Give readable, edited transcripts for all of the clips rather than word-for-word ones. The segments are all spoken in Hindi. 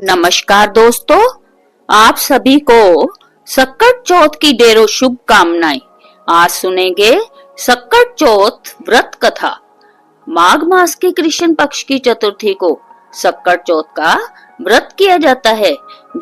नमस्कार दोस्तों, आप सभी को सक्कट चौथ की ढेरों शुभकामनाएं। आज सुनेंगे सक्कट चौथ व्रत कथा। माघ मास के कृष्ण पक्ष की चतुर्थी को सक्कट चौथ का व्रत किया जाता है।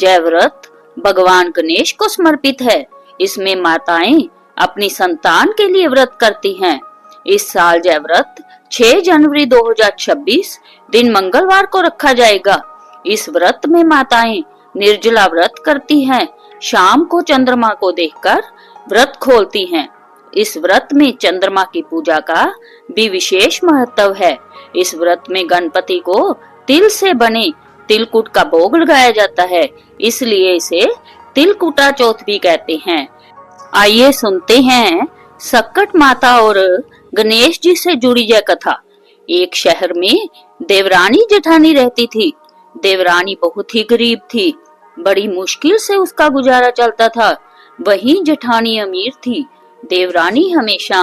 यह व्रत भगवान गणेश को समर्पित है। इसमें माताएं अपनी संतान के लिए व्रत करती हैं। इस साल यह व्रत 6 जनवरी 2026 दिन मंगलवार को रखा जाएगा। इस व्रत में माताएं निर्जला व्रत करती हैं। शाम को चंद्रमा को देखकर व्रत खोलती हैं। इस व्रत में चंद्रमा की पूजा का भी विशेष महत्व है। इस व्रत में गणपति को तिल से बने तिलकुट का भोग लगाया जाता है, इसलिए इसे तिलकुटा चौथ भी कहते हैं। आइए सुनते हैं सक्कट माता और गणेश जी से जुड़ी यह कथा। एक शहर में देवरानी जेठानी रहती थी। देवरानी बहुत ही गरीब थी। बड़ी मुश्किल से उसका गुजारा चलता था। वहीं जेठानी अमीर थी। देवरानी हमेशा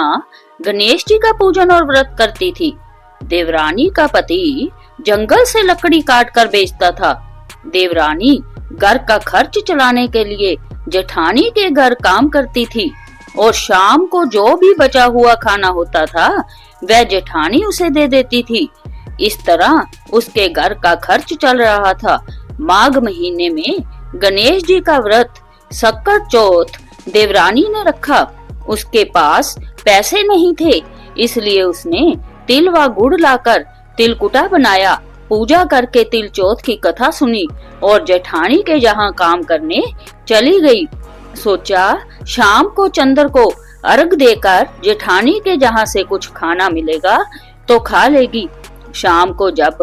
गणेश जी का पूजन और व्रत करती थी। देवरानी का पति जंगल से लकड़ी काट कर बेचता था। देवरानी घर का खर्च चलाने के लिए जेठानी के घर काम करती थी और शाम को जो भी बचा हुआ खाना होता था वह जेठानी उसे दे देती थी। इस तरह उसके घर का खर्च चल रहा था। माघ महीने में गणेश जी का व्रत सक्कट चौथ देवरानी ने रखा। उसके पास पैसे नहीं थे, इसलिए उसने तिल व गुड़ लाकर तिलकुटा बनाया। पूजा करके तिल चौथ की कथा सुनी और जेठानी के यहाँ काम करने चली गई। सोचा शाम को चंद्र को अर्घ देकर जेठानी के जहाँ से कुछ खाना मिलेगा तो खा लेगी। शाम को जब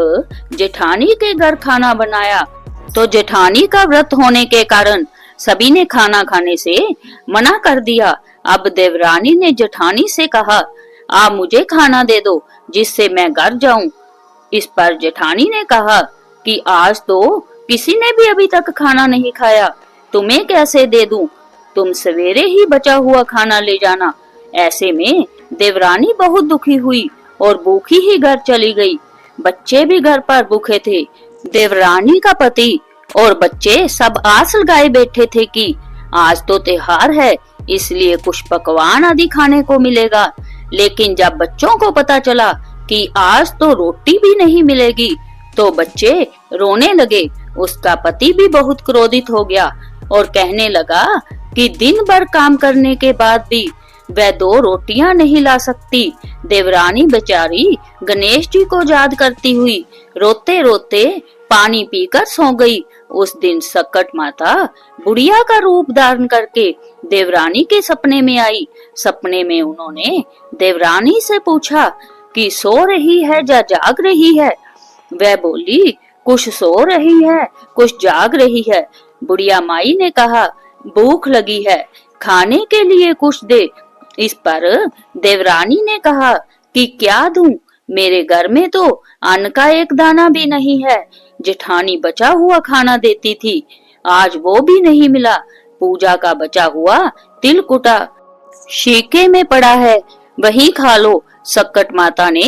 जेठानी के घर खाना बनाया तो जेठानी का व्रत होने के कारण सभी ने खाना खाने से मना कर दिया। अब देवरानी ने जेठानी से कहा, आप मुझे खाना दे दो जिससे मैं घर जाऊं। इस पर जेठानी ने कहा कि आज तो किसी ने भी अभी तक खाना नहीं खाया, तुम्हें कैसे दे दूं? तुम सवेरे ही बचा हुआ खाना ले जाना। ऐसे में देवरानी बहुत दुखी हुई और भूखी ही घर चली गई। बच्चे भी घर पर भूखे थे। देवरानी का पति और बच्चे सब आस लगाए बैठे थे कि आज तो त्योहार है, इसलिए कुछ पकवान आदि खाने को मिलेगा। लेकिन जब बच्चों को पता चला कि आज तो रोटी भी नहीं मिलेगी तो बच्चे रोने लगे। उसका पति भी बहुत क्रोधित हो गया और कहने लगा कि दिन भर काम करने के बाद भी वह 2 रोटियां नहीं ला सकती। देवरानी बेचारी गणेश जी को याद करती हुई रोते रोते पानी पीकर सो गई। उस दिन सक्कट माता बुढ़िया का रूप धारण करके देवरानी के सपने में आई। सपने में उन्होंने देवरानी से पूछा कि सो रही है या जाग रही है। वह बोली, कुछ सो रही है, कुछ जाग रही है। बुढ़िया माई ने कहा, भूख लगी है, खाने के लिए कुछ दे। इस पर देवरानी ने कहा कि क्या दूं, मेरे घर में तो अन्न का एक दाना भी नहीं है। जेठानी बचा हुआ खाना देती थी, आज वो भी नहीं मिला। पूजा का बचा हुआ तिलकुटा शीके में पड़ा है, वही खा लो। सक्कट माता ने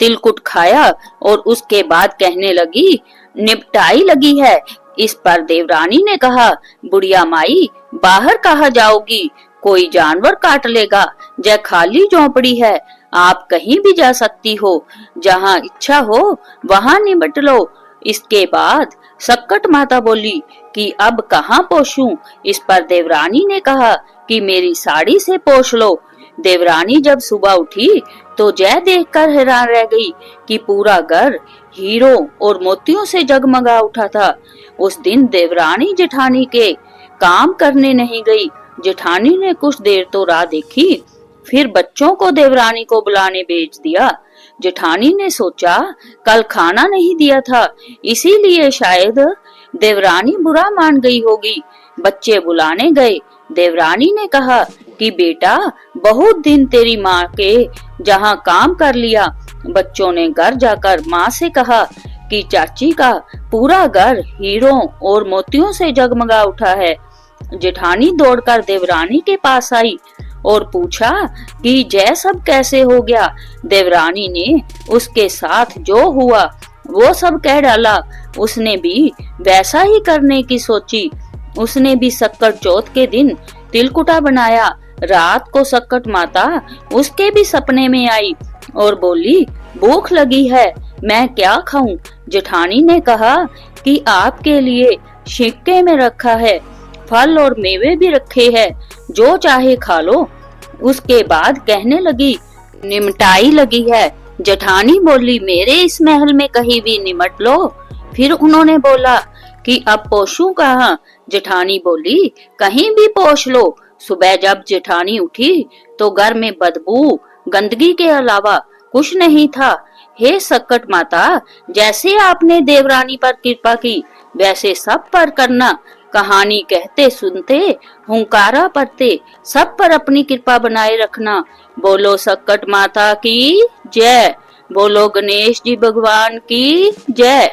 तिलकुट खाया और उसके बाद कहने लगी, निपटाई लगी है। इस पर देवरानी ने कहा, बुढ़िया माई बाहर कहाँ जाओगी, कोई जानवर काट लेगा। यह खाली झोंपड़ी है, आप कहीं भी जा सकती हो, जहाँ इच्छा हो वहाँ निपट लो। इसके बाद सक्कट माता बोली कि अब कहाँ पोषूं। इस पर देवरानी ने कहा कि मेरी साड़ी से पोष लो। देवरानी जब सुबह उठी तो यह देखकर हैरान रह गई कि पूरा घर हीरों और मोतियों से जगमगा उठा था। उस दिन देवरानी जेठानी के काम करने नहीं गई। जेठानी ने कुछ देर तो राह देखी, फिर बच्चों को देवरानी को बुलाने भेज दिया। जेठानी ने सोचा कल खाना नहीं दिया था, इसीलिए शायद देवरानी बुरा मान गई होगी। बच्चे बुलाने गए। देवरानी ने कहा कि बेटा, बहुत दिन तेरी माँ के जहाँ काम कर लिया। बच्चों ने घर जाकर माँ से कहा कि चाची का पूरा घर हीरों और मोतियों से जगमगा उठा है। जेठानी दौड़कर देवरानी के पास आई और पूछा कि यह सब कैसे हो गया। देवरानी ने उसके साथ जो हुआ वो सब कह डाला। उसने भी वैसा ही करने की सोची। उसने भी सक्कड़ चौथ के दिन तिलकुटा बनाया। रात को सक्कट माता उसके भी सपने में आई और बोली, भूख लगी है, मैं क्या खाऊं? जेठानी ने कहा कि आपके लिए सिक्के में रखा है, फल और मेवे भी रखे हैं, जो चाहे खा लो। उसके बाद कहने लगी, निमटाई लगी है। जेठानी बोली, मेरे इस महल में कहीं भी निमट लो। फिर उन्होंने बोला कि अब पोषूं कहाँ? जेठानी बोली, कहीं भी पोष लो। सुबह जब जेठानी उठी तो घर में बदबू, गंदगी के अलावा कुछ नहीं था। हे सक्कट माता, जैसे आपने देवरानी पर कृपा की वैसे सब पर करना। कहानी कहते सुनते, हुंकारा पढ़ते सब पर अपनी कृपा बनाए रखना। बोलो सक्कट माता की जय। बोलो गणेश जी भगवान की जय।